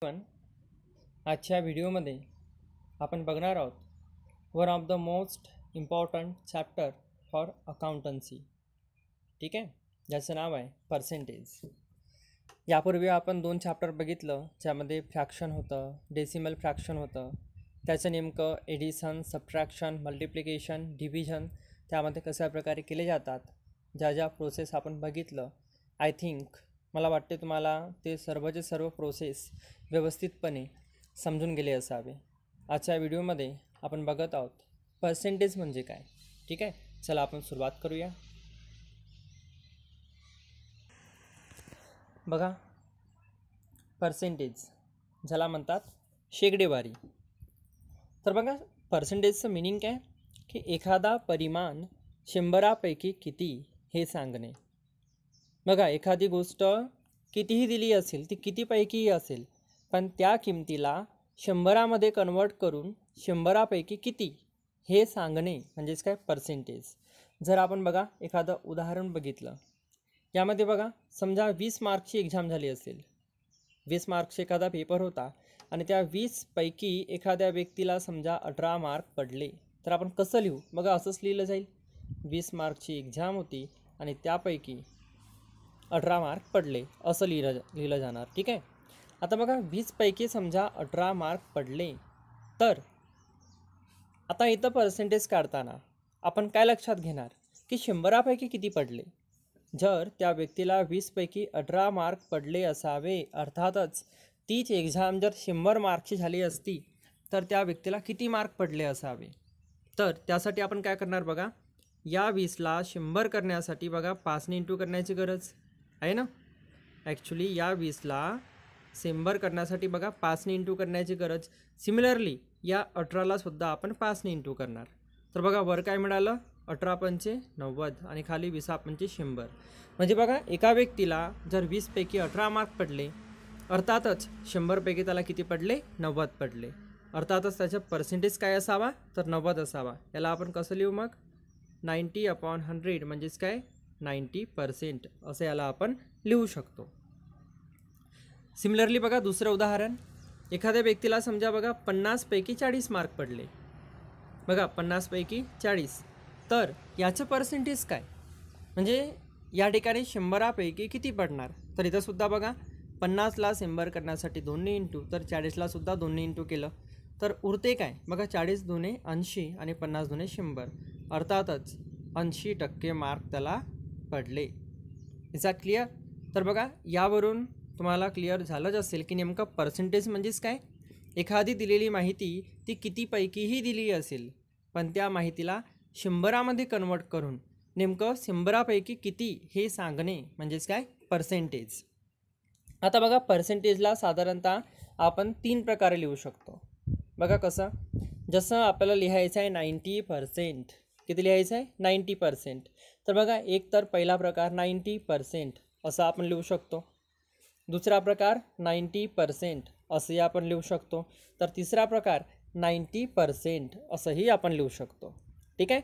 पण आजच्या व्हिडिओमध्ये आपण बघणार आहोत one of the most important chapter for accountancy. ठीक आहे, ज्याचं नाव आहे पर्सेंटेज. यापूर्वी आपण 2 चॅप्टर बघितलं, ज्यामध्ये फ्रॅक्शन होतं, डेसिमल फ्रॅक्शन होतं. त्याचं नेमकं एडिशन, सबट्रॅक्शन, मल्टिप्लिकेशन, डिव्हिजन त्यामध्ये कशा प्रकारे केले जातात, ज्या प्रोसेस आपण बघितलं. आय थिंक मला वाटते तुम्हाला ते सर्वचे सर्व प्रोसेस व्यवस्थितपणे समजून गेले असावे. आजच्या व्हिडिओमध्ये आपण बघत आहोत पर्सेंटेज म्हणजे काय. ठीक आहे, चला आपण सुरुवात करूया. बघा, पर्सेंटेज ज्याला म्हणतात शेकडेवारी. तर बघा, पर्सेंटेजचं मिनिंग काय की एखादा परिमाण 100पैकी किती हे सांगणे. बघा, एखादी गोष्ट कितीही दिली असेल, ती कितीपैकीही असेल, पण त्या किमतीला 100मध्ये कन्वर्ट करून 100पैकी किती हे सांगणे म्हणजेच काय पर्सेंटेज. जर आपण बघा एखादं उदाहरण बघितलं, यामध्ये बघा समजा 20 मार्कची एक्झाम झाली असेल, 20 मार्क्सचा एखादा पेपर होता आणि त्या 20पैकी एखाद्या व्यक्तीला समजा 18 मार्क पडले, तर आपण कसं लिहू? बघा, असंच लिहिलं जाईल, 20 मार्कची एक्झाम होती आणि त्यापैकी 18 मार्क पडले, असं लिहिलं जाणार. ठीक आहे, आता बघा 20पैकी समजा 18 मार्क पडले, तर आता इथं पर्सेंटेज काढताना आपण काय लक्षात घेणार की 100पैकी किती पडले. जर त्या व्यक्तीला 20पैकी 18 मार्क पडले असावे, अर्थातच तीच एक्झाम जर 100 मार्कची झाली असती तर त्या व्यक्तीला किती मार्क पडले असावे. तर त्यासाठी आपण काय करणार बघा, या 20ला 100 करण्यासाठी बघा 5ने इंटू करण्याची गरज आहे ना. ॲक्च्युली या 20ला 100 करण्यासाठी बघा 5ने इंटू करण्याची गरज. सिमिलरली या 18ला सुद्धा आपण 5ने इंटू करणार. तर बघा वर काय मिळालं, 18 पंचे 90 आणि खाली 20 पंचे 100. म्हणजे बघा एका व्यक्तीला जर 20पैकी 18 मार्क पडले, अर्थातच 100पैकी त्याला किती पडले, 90 पडले. अर्थातच त्याचं पर्सेंटेज काय असावा, तर 90 असावा. याला आपण कसं लिहू मग, 90/100 म्हणजेच काय 90% असं याला आपण लिहू शकतो. सिमिलरली बघा दुसरं उदाहरण, एखाद्या व्यक्तीला समजा बघा 50पैकी 40 मार्क पडले. बघा 50पैकी 40, तर याचं पर्सेंटेज काय, म्हणजे या ठिकाणी 100पैकी किती पडणार. तर इथं सुद्धा बघा 50ला 100 करण्यासाठी 2ने इंटू, तर 40ला सुद्धा 2ने इंटू केलं तर उरते काय बघा, 40 दुने 80 आणि 50 दुने 100. अर्थातच 80% मार्क त्याला पडले. Is that clear? तर बघा यावरून तुम्हाला क्लिअर झालंच असेल की नेमकं पर्सेंटेज म्हणजेच काय. एखादी दिलेली माहिती ती कितीपैकीही दिली असेल, पण त्या माहितीला 100मध्ये कन्वर्ट करून नेमकं 100पैकी किती हे सांगणे म्हणजेच काय पर्सेंटेज. आता बघा पर्सेंटेजला साधारणतः आपण 3 प्रकारे लिहू शकतो. बघा कसं, जसं आपल्याला लिहायचं आहे 90%. किती लिहायचं आहे, 90%. तर बघा एक तर पहिला प्रकार 90% असं आपण लिहू शकतो. दुसरा प्रकार 90% असंही आपण लिहू शकतो. तर तिसरा प्रकार 90% असंही आपण लिहू शकतो. ठीक आहे,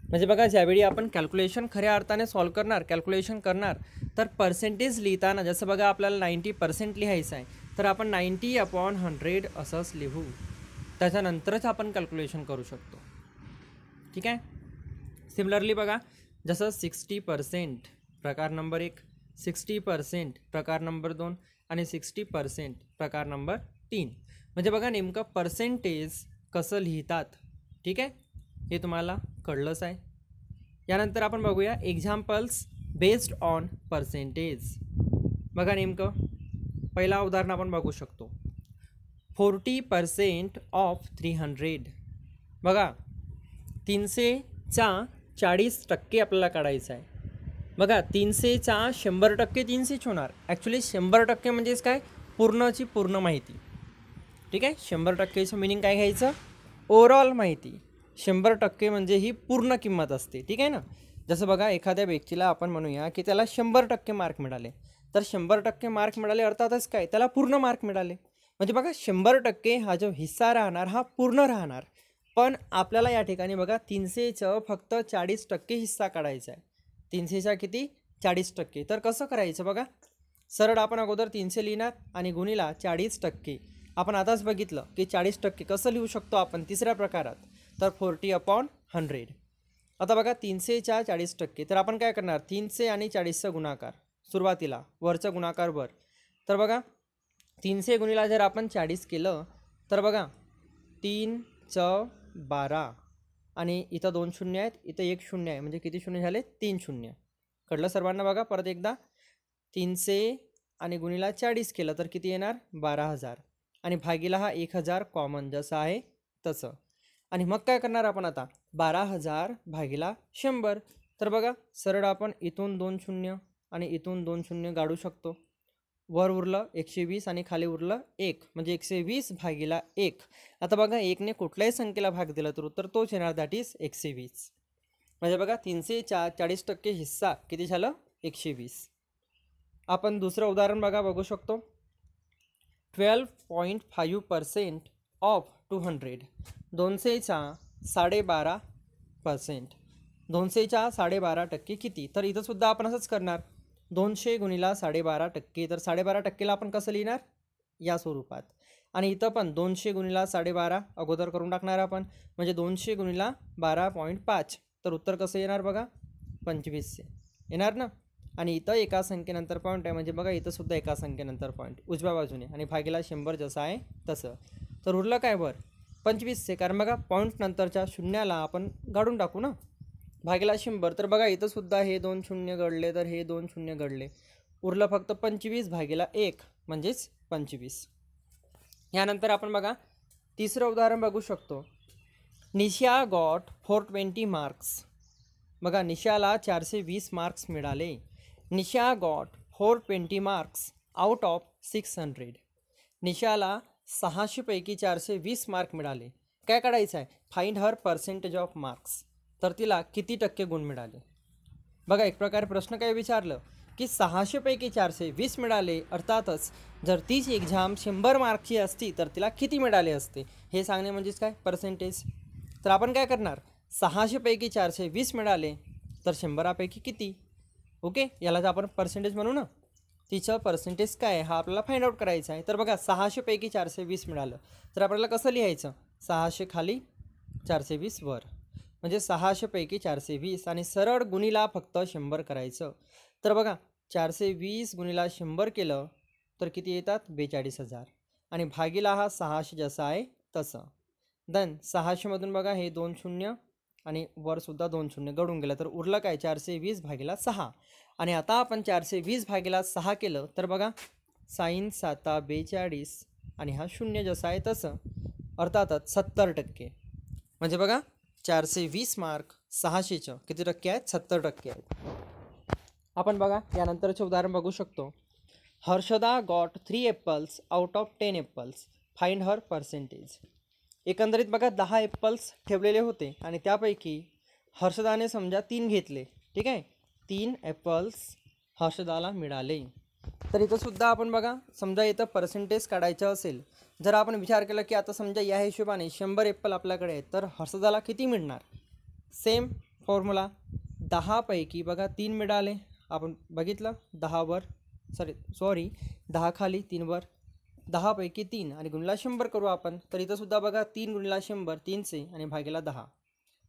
म्हणजे बघा ज्यावेळी आपण कॅल्क्युलेशन खऱ्या अर्थाने सॉल्व करणार, कॅल्क्युलेशन करणार, तर पर्सेंटेज लिहिताना जसं बघा आपल्याला 90% लिहायचं आहे, तर आपण 90/100 असंच लिहू, त्याच्यानंतरच आपण कॅल्क्युलेशन करू शकतो. ठीक आहे, सिमिलरली बघा जसं 60% प्रकार नंबर 1, 60% प्रकार नंबर 2 आणि 60% प्रकार नंबर 3. म्हणजे बघा नेमकं पर्सेंटेज कसं लिहितात. ठीक आहे, हे तुम्हाला कळलंच आहे. यानंतर आपण बघूया एक्झाम्पल्स बेस्ड ऑन पर्सेंटेज. बघा नेमकं पहिला उदाहरण आपण बघू शकतो, 40% ऑफ 300. बघा 300चा 40% आपल्याला काढायचा आहे. बघा 300चा 100% 300च होणार. ॲक्च्युली 100% म्हणजेच काय, पूर्णची पूर्ण माहिती. ठीक आहे, 100%चं मिनिंग काय घ्यायचं, ओव्हरऑल माहिती. 100% म्हणजे ही पूर्ण किंमत असते. ठीक आहे ना. जसं बघा एखाद्या व्यक्तीला आपण म्हणूया की त्याला 100% मार्क मिळाले, तर 100% मार्क मिळाले अर्थातच काय, त्याला पूर्ण मार्क मिळाले. म्हणजे बघा 100% हा जो हिस्सा राहणार हा पूर्ण राहणार. पण आपल्याला या ठिकाणी बघा 300चं फक्त 40% हिस्सा काढायचा आहे. 300चा किती, 40%. तर कसं करायचं बघा, सरळ आपण अगोदर 300 लिहिणार आणि गुणिला 40%. आपण आताच बघितलं की 40% कसं लिहू शकतो आपण तिसऱ्या प्रकारात, तर 40/100. आता बघा 300च्या 40%, तर आपण काय करणार, 300 आणि 40चा गुणाकार सुरुवातीला वरचा गुणाकार वर. तर बघा 300 गुणिला जर आपण 40 केलं तर बघा 3 × 12 आणि इथं 2 शून्य आहेत, इथं 1 शून्य आहे, म्हणजे किती शून्य झाले, 3 शून्य. कळलं सर्वांना? बघा परत एकदा 300 आणि गुणिला 40 केलं तर किती येणार, 12,000 आणि भागीला हा 1,000 कॉमन जसं आहे तसं. आणि मग काय करणार आपण आता, 12,000 भागीला 100. तर बघा सरळ आपण इथून 2 शून्य आणि इथून 2 शून्य काढू शकतो. वर उरलं 120 आणि खाली उरलं 1, म्हणजे 120 भागीला 1. आता बघा 1ने कुठल्याही संख्येला भाग दिला तर उत्तर तोच येणार, दॅट इज 120. म्हणजे बघा 300च्या 40% हिस्सा किती झालं, 120. आपण दुसरं उदाहरण बघू शकतो. 12.5% ऑफ 200. 200च्या 12.5%. 200च्या 12.5% किती, तर इथं सुद्धा आपण असंच करणार, 200 गुणिला 12.5%. तर 12.5%ला आपण कसं लिहिणार, या स्वरूपात. आणि इथं पण 200 गुणिला 12.5 अगोदर करून टाकणार आपण, म्हणजे 200 गुणिला 12.5. तर उत्तर कसं येणार बघा, 2500 येणार ना. आणि इथं एका संख्येनंतर पॉईंट आहे, म्हणजे बघा इथं सुद्धा एका संख्येनंतर पॉईंट उजव्या बाजूने आणि भागीला 100 जसं आहे तसं. तर उरलं काय वर, 2500, कारण बघा पॉईंट नंतरच्या शून्याला आपण काढून टाकू ना, भागीला 100. तर बघा इथं सुद्धा हे 2 शून्य घडले, तर हे 2 शून्य घडले, उरलं फक्त 25 भागीला 1 म्हणजेच 25. यानंतर आपण बघा तिसरं उदाहरण बघू शकतो. निशा गॉट 420 मार्क्स. बघा निशाला 420 मार्क्स मिळाले. निशा गॉट 420 मार्क्स आउट ऑफ 600. निशाला 600 पैकी 420 मार्क मिळाले. काय काढायचं आहे, find her percentage of marks. तर तिला किती टक्के गुण मिळाले. बघा एक प्रकारे प्रश्न काय विचारलं की 600 पैकी 420 मिळाले, अर्थातच जर तीच एक्झाम 100 मार्कची असती तर तिला किती मिळाले असते हे सांगणे म्हणजेच काय, पर्सेंटेज. तर आपण काय करणार, 600 पैकी 420 मिळाले तर 100पैकी किती, ओके, यालाच आपण पर्सेंटेज म्हणू ना. तिचं पर्सेंटेज काय हा आपल्याला फाइंड आउट करायचं आहे. तर बघा 600 पैकी 420 मिळालं तर आपल्याला कसं लिहायचं, 600 खाली 420 वर, म्हणजे 600 पैकी 420 आणि सरळ गुणिला फक्त 100 करायचं. तर बघा 420 गुणिला 100 केलं तर किती येतात, 42,000 आणि भागीला हा 600 जसं आहे तसं. देन 600मधून बघा हे 2 शून्य आणि वरसुद्धा 2 शून्य गडून गेलं, तर उरलं काय, 420 भागीला 6. आणि आता आपण 420 भागीला 6 केलं तर बघा 6 7 42 आणि हा शून्य जसं आहे तसं, अर्थातच 70%. म्हणजे बघा 420 मार्क 600चं किती टक्के आहेत, 70% आहेत. आपण बघा यानंतरचे उदाहरण बघू शकतो. Harshada got 3 apples out of 10 apples, find her percentage. एकंदरीत बघा 10 ॲपल्स ठेवलेले होते आणि त्यापैकी हर्षदाने समजा 3 घेतले, ठीक आहे, 3 ॲपल्स हर्षदाला मिळाले. तर इथं सुद्धा आपण बघा समजा इथं पर्सेंटेज काढायचं असेल, जर आपण विचार केला की आता समजा या हिशोबाने 100 ॲपल आपल्याकडे आहेत तर हर्षदाला किती मिळणार, सेम फॉर्म्युला, 10 पैकी बघा 3 मिळाले, आपण बघितलं 10 वर, सॉरी 10 खाली 3 वर, 10 पैकी 3 आणि गुणिला 100 करू आपण. तर इथं सुद्धा बघा 3 गुणिला 100 300 आणि भागीला 10.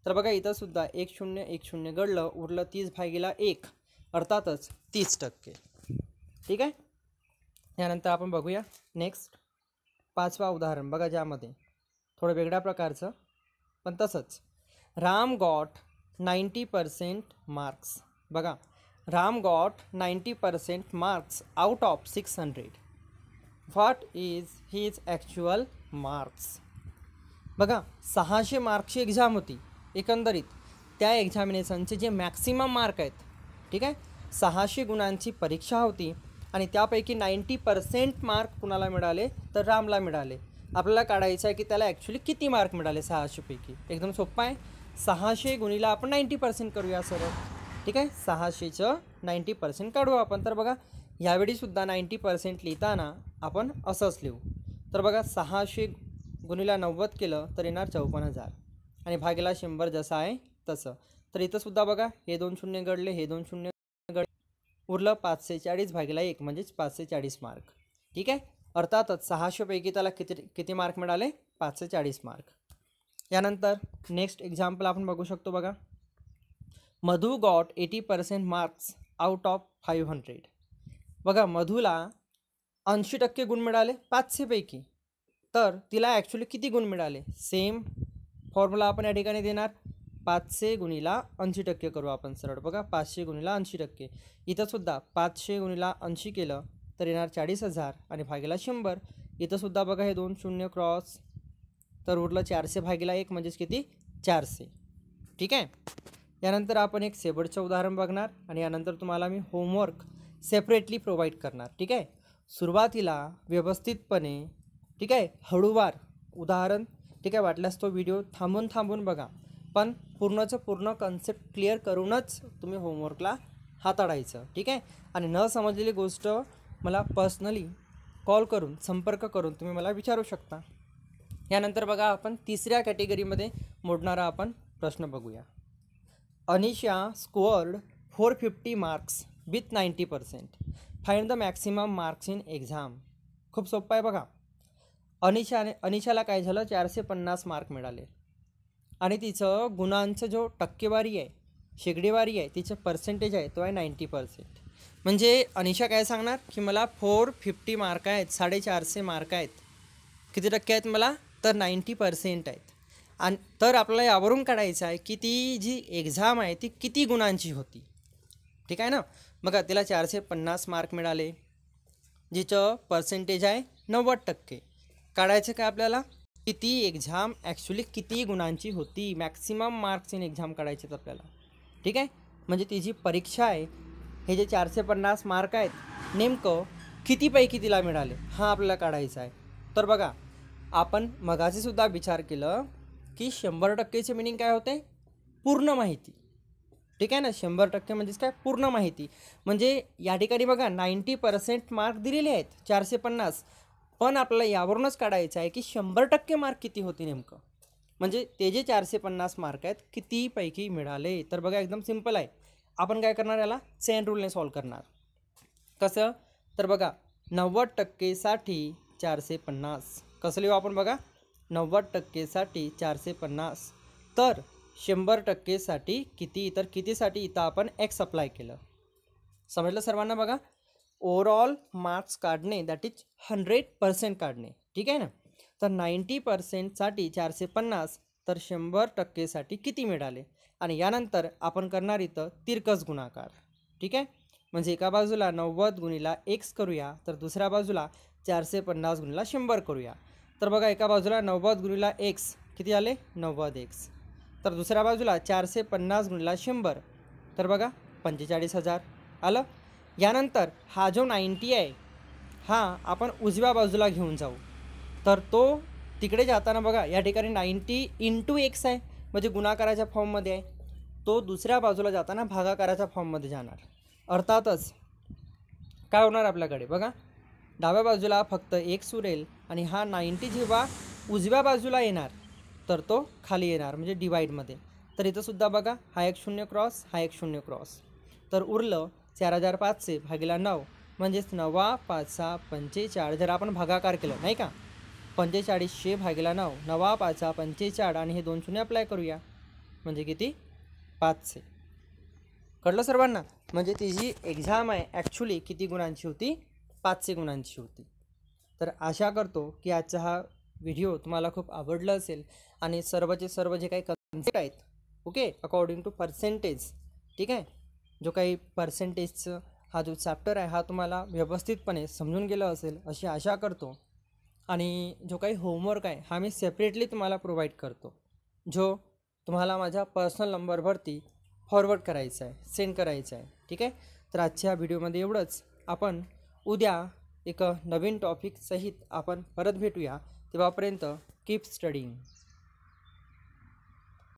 तर बघा इथं सुद्धा 1 शून्य 1 शून्य घडलं, उरलं 30 भागीला 1, अर्थातच 30%. ठीक आहे. यानंतर आपण बघूया नेक्स्ट 5वा उदाहरण बघा, ज्यामध्ये थोडं वेगळ्या प्रकारचं पण तसंच. Ram got 90% marks. बघा Ram got 90% marks out of 600. What is his actual marks. बघा 600 मार्क्सची एक्झाम होती एकंदरीत, त्या एक्झामिनेशनचे जे मॅक्सिमम मार्क आहेत, ठीक आहे, 600 गुणांची परीक्षा होती आणि त्यापैकी 90% मार्क कुणाला मिळाले, तर रामला मिळाले. आपल्याला काढायचं आहे की त्याला ॲक्च्युली किती मार्क मिळाले 600 पैकी. एकदम सोपं आहे, 600 गुणिला आपण 90% करूया सरळ, ठीक आहे, 600चं 90% काढू आपण. तर बघा यावेळीसुद्धा 90% लिहिताना आपण असंच लिहू. तर बघा 600 गुणिला 90 केलं तर येणार 54,000 आणि भागीला 100 जसं आहे तसं. तर इथंसुद्धा बघा हे 2 शून्य घडले, हे 2 शून्य घडले, उरलं 540 भागिले 1 म्हणजेच 540 मार्क. ठीक आहे. अर्थातच 600 पैकी त्याला किती मार्क मिळाले? 540 मार्क. यानंतर नेक्स्ट एक्झाम्पल आपण बघू शकतो बघा. मधु गॉट 80% मार्क्स आउट ऑफ 500. बघा मधुला 80% गुण मिळाले 500 पैकी. तर तिला ॲक्च्युली किती गुण मिळाले? सेम फॉर्म्युला आपण या ठिकाणी देणार. 500 गुणिला 80% करू आपण सरळ. बघा 500 गुणिला 80%. इथंसुद्धा 500 गुणिला 80 केलं तर येणार 40,000 आणि भागिला 100. इथंसुद्धा बघा हे 2 शून्य क्रॉस, तर उरलं 400 भागिला 1 म्हणजेच किती? 400. ठीक आहे. यानंतर आपण एक शेवटचं उदाहरण बघणार आणि यानंतर तुम्हाला मी होमवर्क सेपरेटली प्रोव्हाइड करणार. ठीक आहे. सुरुवातीला व्यवस्थितपणे, ठीक आहे, हळूवार उदाहरण, ठीक आहे, वाटल्यास तो व्हिडिओ थांबून बघा, पण पूर्णचं पूर्ण कन्सेप्ट क्लिअर करूनच तुम्ही होमवर्कला हाताळायचं. ठीक आहे. आणि न समजलेली गोष्ट मला पर्सनली कॉल करून संपर्क करून तुम्ही मला विचारू शकता. यानंतर बघा आपण तिसऱ्या कॅटेगरीमध्ये मोडणारा आपण प्रश्न बघूया. Anisha scored 450 marks with 90%. Find the maximum marks in exam. खूप सोपं आहे बघा. अनिशाला काय झालं? 450 मार्क मिळाले आणि तिचं गुणांचं जो टक्केवारी आहे, शेकडेवारी आहे, तिचं पर्सेंटेज आहे तो आहे 90%. म्हणजे अनिशा काय सांगणार की मला 450 मार्क आहेत, 450 मार्क आहेत. किती टक्के आहेत मला? तर 90% आहेत. आणि तर आपल्याला यावरून काढायचं आहे की ती जी एक्झाम आहे ती किती गुणांची होती. ठीक आहे ना. बघा तिला 450 मार्क मिळाले, जिचं पर्सेंटेज आहे 90%. काढायचं काय आपल्याला की ती एक्झाम ॲक्च्युली किती गुणांची होती. मॅक्सिमम मार्क्स इन एक्झाम काढायचे आहेत आपल्याला. ठीक आहे. म्हणजे ती जी परीक्षा आहे, हे जे 450 मार्क आहेत नेमकं कितीपैकी तिला मिळाले हा आपल्याला काढायचा आहे. तर बघा आपण मगाशीसुद्धा विचार केलं की 100%चे मिनिंग काय होते? पूर्ण माहिती. ठीक आहे ना. 100% म्हणजेच काय? पूर्ण माहिती. म्हणजे या ठिकाणी बघा 90% मार्क दिलेले आहेत 450, पण आपल्याला यावरूनच काढायचं आहे की 100% मार्क किती होते नेमकं. म्हणजे ते जे 450 मार्क आहेत कितीपैकी मिळाले. तर बघा एकदम सिम्पल आहे. आपण काय करणार? याला चेन रूलने सॉल्व करणार. कसं? तर बघा 90%साठी 450. कसं लिहू आपण? बघा 90%साठी 450, तर 100%साठी किती? तर कितीसाठी इथं आपण एक्स अप्लाय केलं. समजलं सर्वांना? बघा ओव्हरऑल मार्क्स काढणे दॅट इज 100% काढणे. ठीक आहे ना. तर 90%साठी 450, तर 100%साठी किती मिळाले. आणि यानंतर आपण करणार इथं तिरकस गुणाकार. ठीक आहे. म्हणजे एका बाजूला 90 गुणिला एक्स करूया, तर दुसऱ्या बाजूला 450 गुणिला 100 करूया. तर बघा एका बाजूला 90 गुणिला एक्स किती आले? 90 एक्स. तर दुसऱ्या बाजूला 450 गुणिला 100, तर बघा 45,000 आलं. यानंतर हा जो 90 आहे हा आपण उजव्या बाजूला घेऊन जाऊ. तर तो तिकडे जाताना बघा या ठिकाणी 90 इंटू एक्स आहे, म्हणजे गुणाकाराच्या फॉर्ममध्ये आहे. तो दुसऱ्या बाजूला जाताना भागाकाराच्या फॉर्ममध्ये जाणार. अर्थातच काय होणार आपल्याकडे? बघा डाव्या बाजूला फक्त एक्स उरेल आणि हा 90 जेव्हा उजव्या बाजूला येणार तर तो खाली येणार म्हणजे डिवाईडमध्ये. तर इथंसुद्धा बघा हा एक 0 क्रॉस, हा एक 0 क्रॉस. तर उरलं 4500 भागिला 9 म्हणजेच 9 5 45. जर आपण भागाकार केलं नाही का, 4500 भागिला 9, 9 5 45 आणि हे 2 शून्य अप्लाय करूया म्हणजे किती? 500. कळलं सर्वांना? म्हणजे ती जी एक्झाम आहे ॲक्च्युली किती गुणांची होती? 500 गुणांची होती. तर आशा करतो की आजचा हा व्हिडिओ तुम्हाला खूप आवडला असेल आणि सर्वचे सर्व जे काही कन्सेप्ट आहेत, ओके, अकॉर्डिंग टू पर्सेंटेज, ठीक आहे, जो काही पर्सेंटेजचं हा जो चॅप्टर आहे हा तुम्हाला व्यवस्थितपणे समजून गेला असेल अशी आशा करतो. आणि जो काही होमवर्क आहे हा मी सेपरेटली तुम्हाला प्रोव्हाइड करतो, जो तुम्हाला माझ्या पर्सनल नंबरवरती फॉरवर्ड करायचा आहे, सेंड करायचा आहे. ठीक आहे. तर आजच्या व्हिडिओमध्ये एवढंच. आपण उद्या एक नवीन टॉपिक सहित आपण परत भेटूया. तेव्हापर्यंत कीप स्टडीइंग.